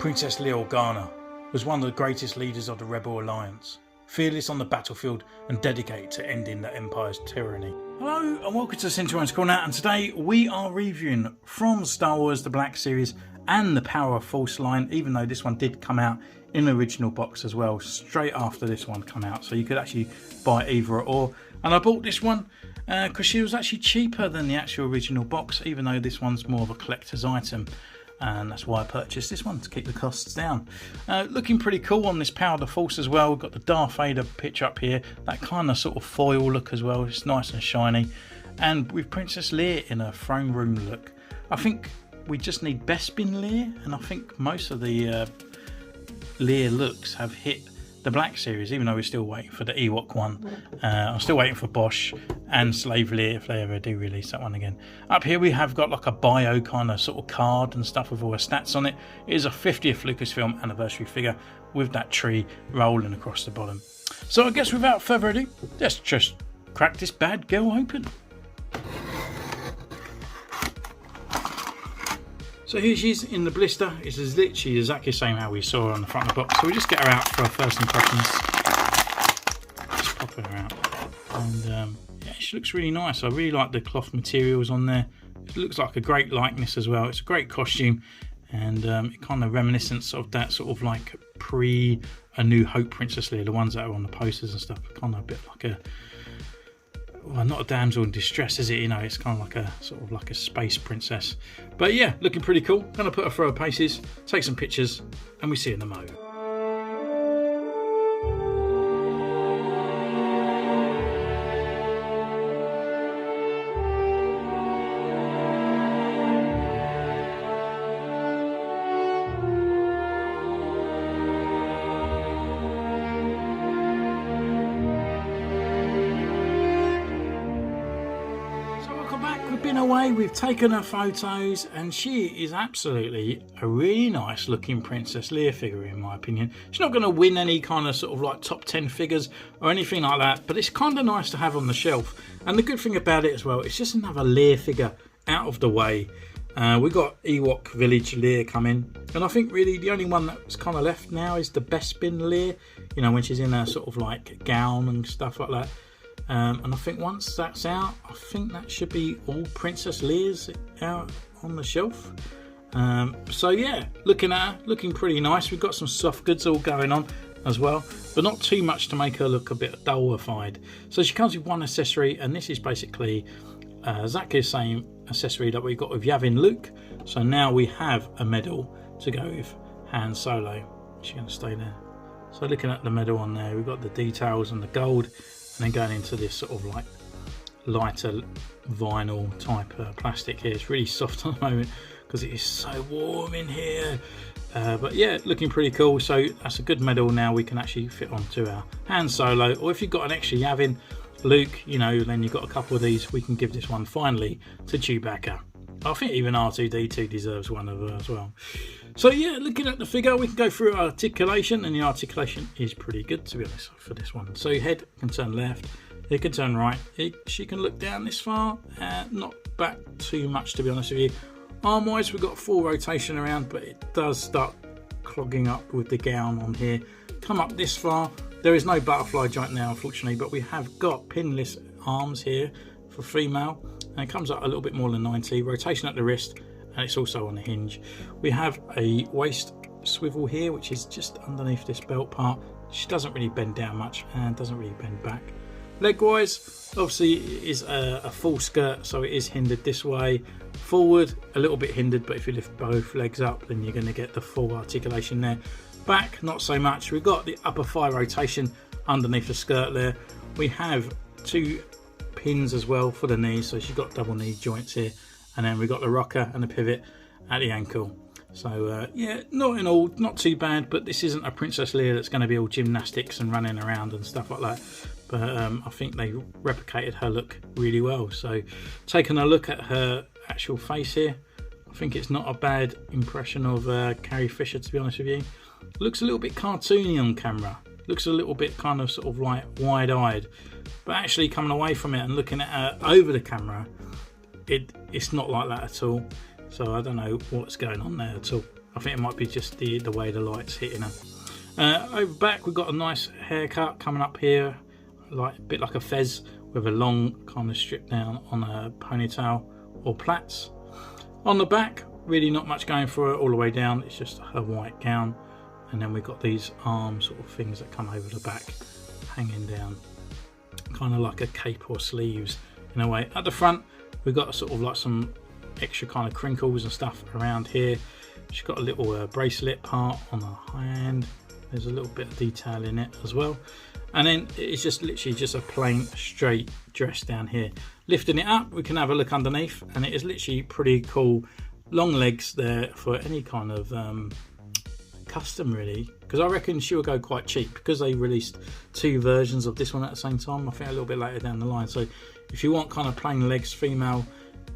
Princess Leia Organa was one of the greatest leaders of the Rebel Alliance, fearless on the battlefield and dedicated to ending the Empire's tyranny. Hello and welcome to the Centurions Corner, and today we are reviewing from Star Wars The Black Series and the Power of Fwoosh line, even though this one did come out in the original box as well, straight after this one came out, so you could actually buy either or. And I bought this one because she was actually cheaper than the actual original box, even though this one's more of a collector's item. And that's why I purchased this one, to keep the costs down. Looking pretty cool on this Power of the Force as well. We've got the Darth Vader picture up here, that kind of sort of foil look as well. It's nice and shiny. And with Princess Leia in a throne room look. I think we just need Bespin Leia, and I think most of the Leia looks have hit the Black Series, even though we're still waiting for the Ewok one. I'm still waiting for Bosch and Slave Leia if they ever do release that one again. Up here we have got like a bio kind of sort of card and stuff with all her stats on it. It is a 50th Lucasfilm anniversary figure with that tree rolling across the bottom. So I guess without further ado, let's just crack this bad girl open. So here she is in the blister. It's literally exactly the same how we saw her on the front of the box. So we just get her out for our first impressions. Just pop her out. And yeah, she looks really nice. I really like the cloth materials on there. It looks like a great likeness as well. It's a great costume. And it kind of reminiscent of that sort of like pre-A New Hope Princess Leia. The ones that are on the posters and stuff. Kind of a bit like a... Well, not a damsel in distress, is it? You know, it's kind of like a sort of like a space princess. But yeah, looking pretty cool. Gonna put her through her paces, take some pictures, and we see you in a moment. Been away, we've taken her photos, and she is absolutely a really nice looking Princess Leia figure in my opinion. She's not going to win any kind of sort of like top 10 figures or anything like that, but it's kind of nice to have on the shelf. And the good thing about it as well, it's just another Leia figure out of the way. We've got Ewok Village Leia coming, and I think really the only one that's kind of left now is the Bespin Leia, you know, when she's in a sort of like gown and stuff like that. And I think once that's out, I think that should be all Princess Leia's out on the shelf. So yeah, looking at her, looking pretty nice. We've got some soft goods all going on as well, but not too much to make her look a bit dullified. So she comes with one accessory, and this is basically exactly the same accessory that we got with Yavin Luke. So now we have a medal to go with Han Solo. She's going to stay there. So looking at the medal on there, we've got the details and the gold. And then going into this sort of like lighter vinyl type plastic here. It's really soft at the moment because it is so warm in here. But yeah, looking pretty cool. So that's a good medal now we can actually fit onto our Han Solo. Or if you've got an extra Yavin Luke, you know, then you've got a couple of these, we can give this one finally to Chewbacca. I think even R2-D2 deserves one of her as well. So yeah, looking at the figure, we can go through articulation, and the articulation is pretty good, to be honest, for this one. So your head can turn left, it can turn right, she can look down this far, not back too much, to be honest with you. Arm wise, we've got full rotation around, but it does start clogging up with the gown on here. Come up this far, there is no butterfly joint now, unfortunately, but we have got pinless arms here for female, and it comes up a little bit more than 90. Rotation at the wrist, and it's also on a hinge. We have a waist swivel here, which is just underneath this belt part. She doesn't really bend down much and doesn't really bend back. Leg wise, obviously it is a full skirt, so it is hindered this way. Forward, a little bit hindered, but if you lift both legs up, then you're going to get the full articulation there. Back, not so much. We've got the upper thigh rotation underneath the skirt there. We have two pins as well for the knees, so she's got double knee joints here. And then we've got the rocker and the pivot at the ankle. So yeah, not in all, not too bad, but this isn't a Princess Leia that's going to be all gymnastics and running around and stuff like that. But I think they replicated her look really well. So taking a look at her actual face here, I think it's not a bad impression of Carrie Fisher, to be honest with you. Looks a little bit cartoony on camera. Looks a little bit kind of sort of like wide-eyed. But actually coming away from it and looking at her over the camera, it's not like that at all. So I don't know what's going on there at all. I think it might be just the way the light's hitting her. Over back, we've got a nice haircut coming up here, like a bit like a fez, with a long kind of strip down on a ponytail or plaits. On the back, really not much going for her all the way down. It's just her white gown, and then we've got these arm sort of things that come over the back, hanging down, kind of like a cape or sleeves in a way. At the front, we've got sort of like some extra kind of crinkles and stuff around here. She's got a little bracelet part on her hand. There's a little bit of detail in it as well. And then it's just literally just a plain straight dress down here. Lifting it up, we can have a look underneath, and it is literally pretty cool. Long legs there for any kind of custom, really, because I reckon she will go quite cheap, because they released 2 versions of this one at the same time. I think a little bit later down the line. So if you want kind of plain legs female,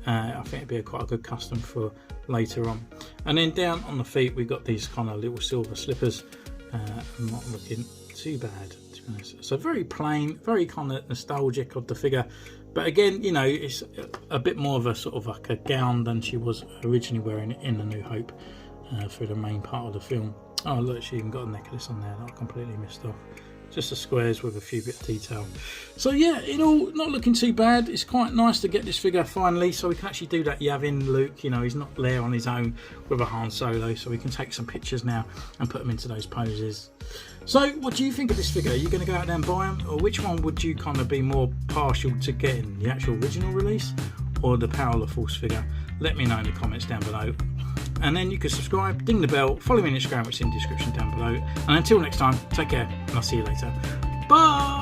I think it'd be quite a good custom for later on. And then down on the feet, we've got these kind of little silver slippers. Not looking too bad, to be honest. So very plain, very kind of nostalgic of the figure, but again, you know, it's a bit more of a sort of like a gown than she was originally wearing in A New Hope for the main part of the film. Oh look, she even got a necklace on there that I completely missed off. Just the squares with a few bit of detail. So yeah, it all not looking too bad. It's quite nice to get this figure finally, so we can actually do that Yavin look. You know, he's not there on his own with a Han Solo, so we can take some pictures now and put them into those poses. So what do you think of this figure? Are you going to go out there and buy them, or which one would you kind of be more partial to getting, the actual original release or the Power of the Force figure? Let me know in the comments down below. And then you can subscribe, ding the bell, follow me on Instagram, which is in the description down below. And until next time, take care, and I'll see you later. Bye!